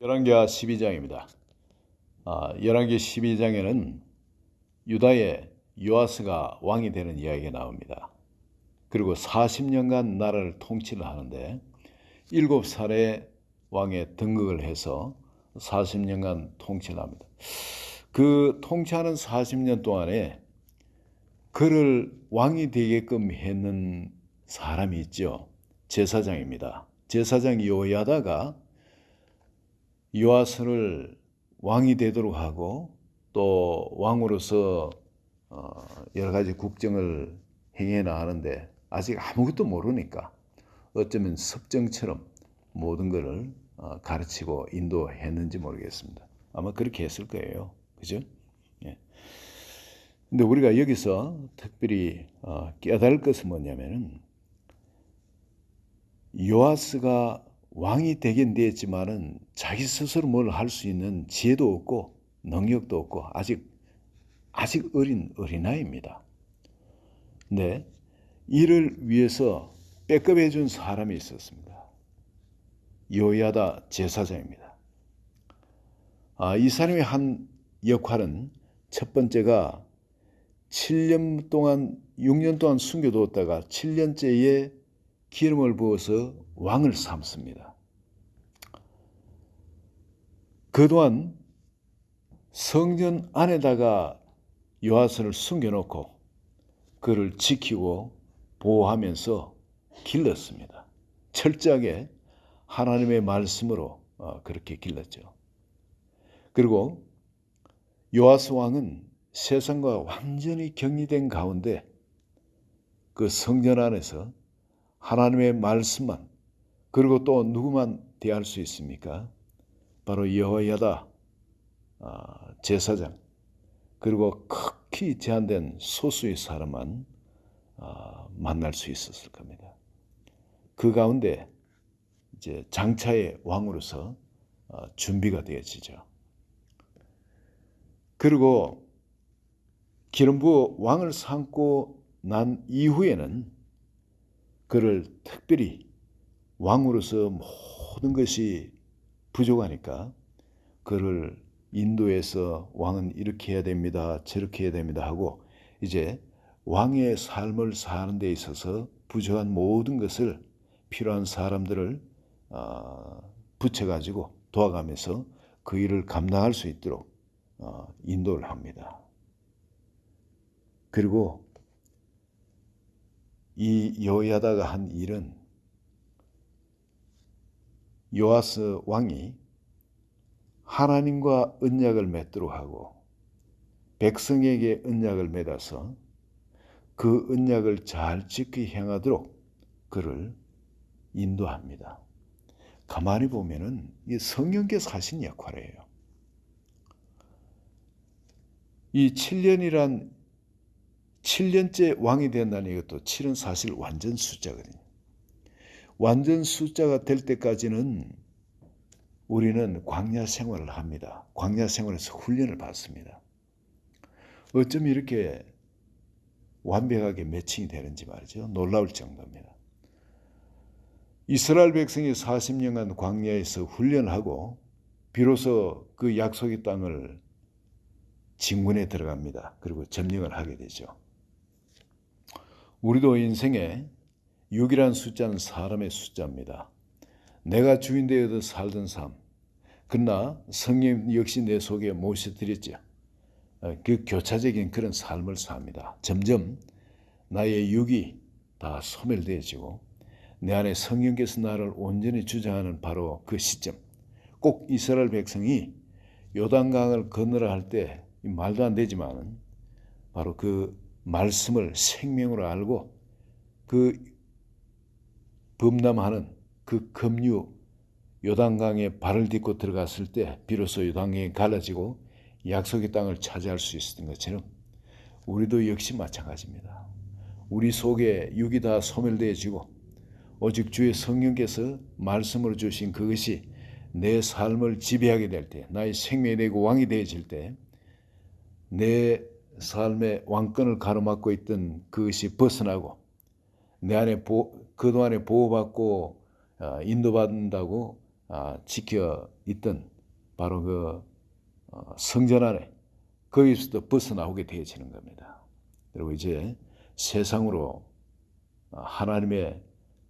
열왕기하 12장입니다. 열왕기 12장에는 유다의 요아스가 왕이 되는 이야기가 나옵니다. 그리고 40년간 나라를 통치를 하는데 7살에 왕에 등극을 해서 40년간 통치를 합니다. 그 통치하는 40년 동안에 그를 왕이 되게끔 했는 사람이 있죠. 제사장입니다. 제사장 요야다가 요아스를 왕이 되도록 하고 또 왕으로서 여러 가지 국정을 행해 나가는데 아직 아무것도 모르니까 어쩌면 습정처럼 모든 것을 가르치고 인도했는지 모르겠습니다. 아마 그렇게 했을 거예요. 그죠? 예. 근데 우리가 여기서 특별히 깨달을 것은 뭐냐면은 요아스가 왕이 되긴 되었지만은 자기 스스로 뭘 할 수 있는 지혜도 없고 능력도 없고 아직 어린아이입니다. 근데 이를 위해서 백업해 준 사람이 있었습니다. 요야다 제사장입니다. 이 사람의 한 역할은 첫 번째가 6년 동안 숨겨두었다가 7년째에 기름을 부어서 왕을 삼습니다. 그동안 성전 안에다가 요아스를 숨겨놓고 그를 지키고 보호하면서 길렀습니다. 철저하게 하나님의 말씀으로 그렇게 길렀죠. 그리고 요아스 왕은 세상과 완전히 격리된 가운데 그 성전 안에서 하나님의 말씀만, 그리고 또 누구만 대할 수 있습니까? 바로 여호야다 제사장, 그리고 극히 제한된 소수의 사람만 만날 수 있었을 겁니다. 그 가운데 이제 장차의 왕으로서 준비가 되어지죠. 그리고 기름 부어 왕을 삼고 난 이후에는 그를 특별히 왕으로서 모든 것이 부족하니까 그를 인도해서 왕은 이렇게 해야 됩니다, 저렇게 해야 됩니다 하고 이제 왕의 삶을 사는 데 있어서 부족한 모든 것을 필요한 사람들을 붙여가지고 도와가면서 그 일을 감당할 수 있도록 인도를 합니다. 그리고 이 여호야다가 한 일은 요아스 왕이 하나님과 언약을 맺도록 하고 백성에게 언약을 맺어서 그 언약을 잘 지키 행하도록 그를 인도합니다. 가만히 보면은 이 성령께서 하신 역할이에요. 이 7년째 왕이 된다는 이것도 7은 사실 완전 숫자거든요. 완전 숫자가 될 때까지는 우리는 광야 생활을 합니다. 광야 생활에서 훈련을 받습니다. 어쩜 이렇게 완벽하게 매칭이 되는지 말이죠. 놀라울 정도입니다. 이스라엘 백성이 40년간 광야에서 훈련을 하고 비로소 그 약속의 땅을 진군에 들어갑니다. 그리고 점령을 하게 되죠. 우리도 인생에 6이라는 숫자는 사람의 숫자입니다. 내가 주인 되어도 살던 삶, 그러나 성령 역시 내 속에 모셔드렸죠. 그 교차적인 그런 삶을 삽니다. 점점 나의 육이 다 소멸되어지고 내 안에 성령께서 나를 온전히 주장하는 바로 그 시점. 꼭 이스라엘 백성이 요단강을 건너라 할 때 말도 안 되지만 바로 그 말씀을 생명으로 알고 그 범람하는 그 급류 요단강에 발을 딛고 들어갔을 때 비로소 요단강이 갈라지고 약속의 땅을 차지할 수 있었던 것처럼 우리도 역시 마찬가지입니다. 우리 속에 육이 다 소멸되어지고 오직 주의 성령께서 말씀으로 주신 그것이 내 삶을 지배하게 될 때, 나의 생명이 되고 왕이 되어질 때 내 삶의 왕권을 가로막고 있던 그것이 벗어나고 내 안에 그동안에 보호받고 인도받는다고 지켜 있던 바로 그 성전 안에 거기서도 벗어나오게 되어지는 겁니다. 그리고 이제 세상으로 하나님의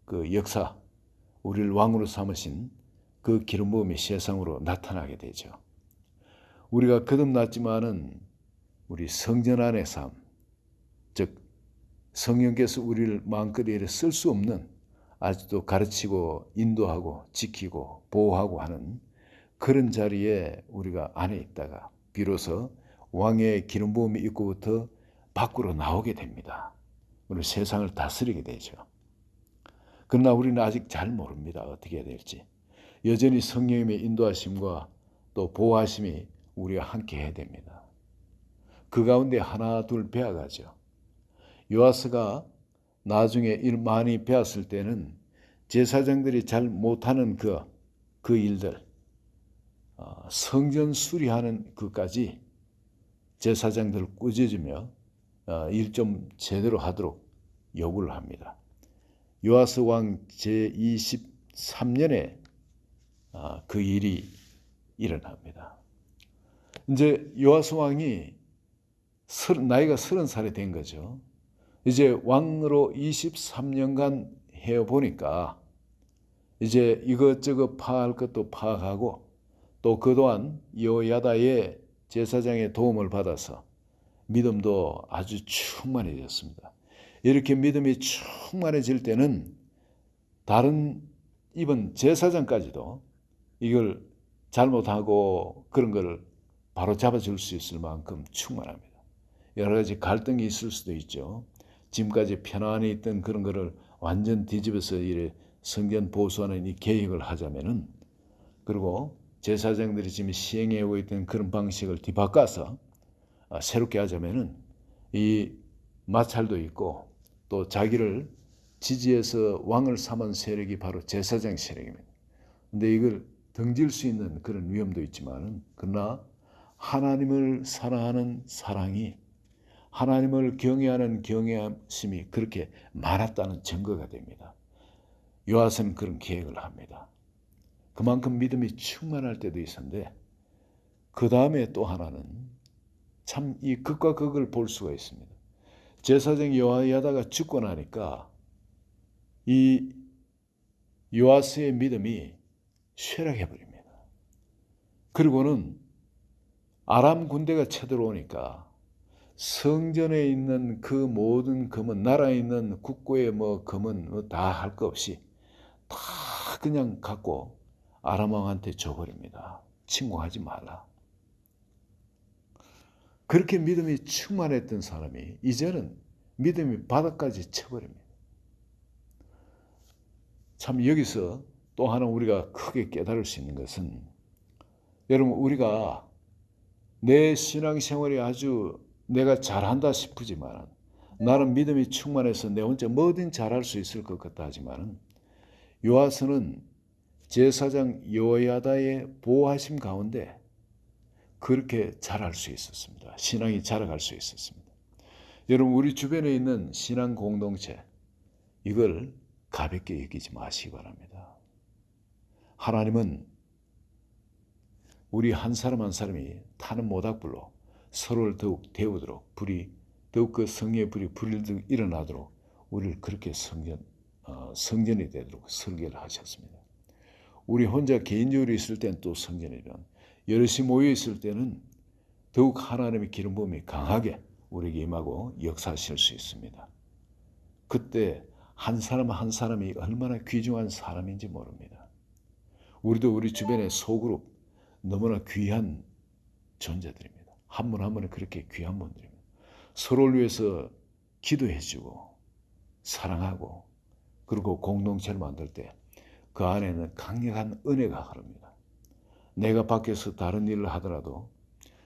그 역사, 우리를 왕으로 삼으신 그 기름 부음이 세상으로 나타나게 되죠. 우리가 거듭났지만은 우리 성전 안의 삶, 즉 성령께서 우리를 마음껏 이래 쓸 수 없는, 아직도 가르치고 인도하고 지키고 보호하고 하는 그런 자리에 우리가 안에 있다가 비로소 왕의 기름 부음이 있고부터 밖으로 나오게 됩니다. 우리 세상을 다스리게 되죠. 그러나 우리는 아직 잘 모릅니다. 어떻게 해야 될지. 여전히 성령님의 인도하심과 또 보호하심이 우리와 함께 해야 됩니다. 그 가운데 하나 둘 배워가죠. 요아스가 나중에 많이 배웠을 때는 제사장들이 잘 못하는 그 일들, 성전 수리하는 것까지 제사장들을 꾸짖으며 일 좀 제대로 하도록 요구를 합니다. 요아스 왕 제23년에 그 일이 일어납니다. 이제 요아스 왕이 나이가 30살이 된 거죠. 이제 왕으로 23년간 해보니까 이제 이것저것 파악할 것도 파악하고 또 그동안 여호야다의 제사장의 도움을 받아서 믿음도 아주 충만해졌습니다. 이렇게 믿음이 충만해질 때는 다른 이번 제사장까지도 이걸 잘못하고 그런 걸 바로 잡아줄 수 있을 만큼 충만합니다. 여러 가지 갈등이 있을 수도 있죠. 지금까지 편안히 있던 그런 거를 완전 뒤집어서 이래 성전 보수하는 이 계획을 하자면은, 그리고 제사장들이 지금 시행하고 있던 그런 방식을 뒤바꿔서 새롭게 하자면은 이 마찰도 있고 또 자기를 지지해서 왕을 삼은 세력이 바로 제사장 세력입니다. 근데 이걸 등질 수 있는 그런 위험도 있지만은, 그러나 하나님을 사랑하는 사랑이, 하나님을 경외하는 경외심이 그렇게 많았다는 증거가 됩니다. 요아스는 그런 계획을 합니다. 그만큼 믿음이 충만할 때도 있었는데, 그 다음에 또 하나는 참 이 극과 극을 볼 수가 있습니다. 제사장 여호야다가 죽고 나니까 이 요아스의 믿음이 쇠락해 버립니다. 그리고는 아람 군대가 쳐들어오니까 성전에 있는 그 모든 금은, 나라에 있는 국고의 금은 다 할 거 없이 다 그냥 갖고 아람 왕한테 줘버립니다. 침공하지 말라. 그렇게 믿음이 충만했던 사람이 이제는 믿음이 바닥까지 쳐버립니다. 참 여기서 또 하나 우리가 크게 깨달을 수 있는 것은, 여러분, 우리가 내 신앙생활이 아주 내가 잘한다 싶으지만, 나는 믿음이 충만해서 내 혼자 뭐든 잘할 수 있을 것 같다 하지만, 요아스는 제사장 여호야다의 보호하심 가운데 그렇게 자랄 수 있었습니다. 신앙이 자라갈 수 있었습니다. 여러분, 우리 주변에 있는 신앙 공동체, 이걸 가볍게 여기지 마시기 바랍니다. 하나님은 우리 한 사람 한 사람이 타는 모닥불로 서로를 더욱 데우도록, 더욱 그 성령의 불이 불일듯 일어나도록 우리를 그렇게 성전이 되도록 설계를 하셨습니다. 우리 혼자 개인적으로 있을 때는 또 성전이란, 여럿이 모여 있을 때는 더욱 하나님의 기름 부음이 강하게 우리에게 임하고 역사하실 수 있습니다. 그때 한 사람 한 사람이 얼마나 귀중한 사람인지 모릅니다. 우리도 우리 주변의 소그룹, 너무나 귀한 존재들입니다. 한 분 한 분은 그렇게 귀한 분들입니다. 서로를 위해서 기도해주고 사랑하고, 그리고 공동체를 만들 때 그 안에는 강력한 은혜가 흐릅니다. 내가 밖에서 다른 일을 하더라도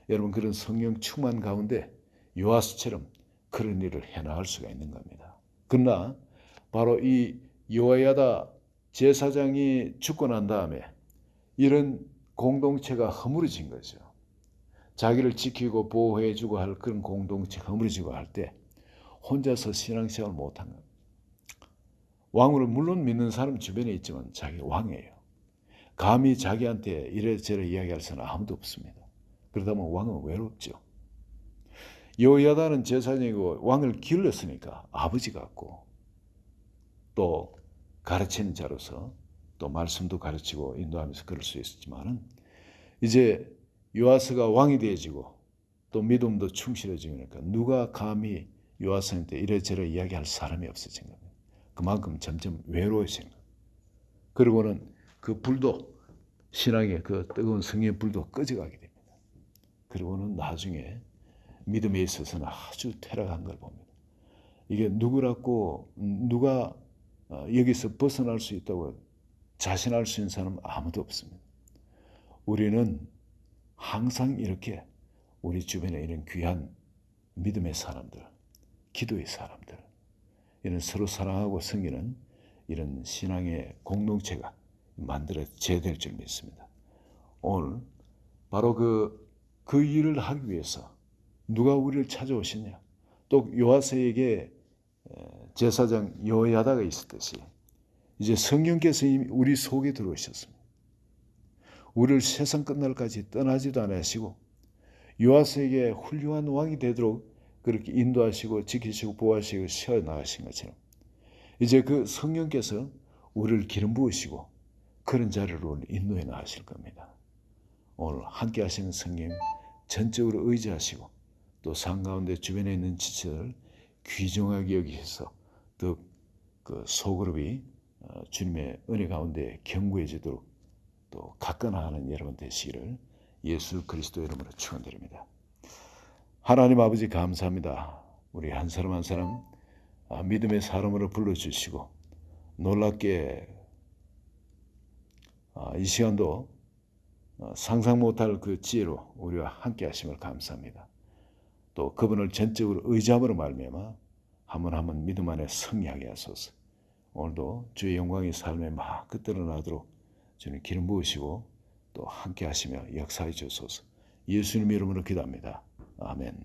여러분, 그런 성령 충만 가운데 요아스처럼 그런 일을 해나갈 수가 있는 겁니다. 그러나 바로 이 여호야다 제사장이 죽고 난 다음에 이런 공동체가 허물어진 거죠. 자기를 지키고 보호해주고 할 그런 공동체가 허물어지고 할 때 혼자서 신앙생활을 못한 겁니다. 왕으로 물론 믿는 사람 주변에 있지만 자기 왕이에요. 감히 자기한테 이래저래 이야기할 사람은 아무도 없습니다. 그러다 보면 왕은 외롭죠. 여호야다는 제사장이고 왕을 길렀으니까 아버지 같고 또 가르치는 자로서 또 말씀도 가르치고 인도하면서 그럴 수 있었지만은 이제 요아스가 왕이 되어지고 또 믿음도 충실해지니까 누가 감히 요아스한테 이래저래 이야기할 사람이 없어진 겁니다. 그만큼 점점 외로워진 겁니다. 그리고는 그 불도 신앙의 그 뜨거운 성령의 불도 꺼져가게 됩니다. 그리고는 나중에 믿음에 있어서는 아주 퇴락한 걸 봅니다. 이게 누구라고 누가 여기서 벗어날 수 있다고 자신할 수 있는 사람은 아무도 없습니다. 우리는 항상 이렇게 우리 주변에 이런 귀한 믿음의 사람들, 기도의 사람들, 이런 서로 사랑하고 섬기는 이런 신앙의 공동체가 만들어져야 될 줄 믿습니다. 오늘 바로 그 일을 하기 위해서 누가 우리를 찾아오시냐? 또 요아스에게 제사장 여호야다가 있었듯이 이제 성령께서 이미 우리 속에 들어오셨습니다. 우리를 세상 끝날까지 떠나지도 않으시고 요아스에게 훌륭한 왕이 되도록 그렇게 인도하시고 지키시고 보호하시고 세워나가신 것처럼 이제 그 성령께서 우리를 기름 부으시고 그런 자리로 인도해 나가실 겁니다. 오늘 함께 하시는 성령 전적으로 의지하시고 또 상 가운데 주변에 있는 지체들 귀중하게 여기셔서 또 그 소그룹이 주님의 은혜 가운데 견고해지도록 또 가까나가는 여러분 되시기를 예수 그리스도 이름으로 축원드립니다. 하나님 아버지 감사합니다. 우리 한 사람 한 사람 믿음의 사람으로 불러주시고 놀랍게 이 시간도 상상 못할 그 지혜로 우리와 함께 하심을 감사합니다. 또 그분을 전적으로 의지함으로 말미암아 한 번 한 번 믿음 안에 승리하게 하소서. 오늘도 주의 영광의 삶에 막 드러나도록 주님 기름 부으시고 또 함께 하시며 역사해 주소서. 예수님 이름으로 기도합니다. 아멘.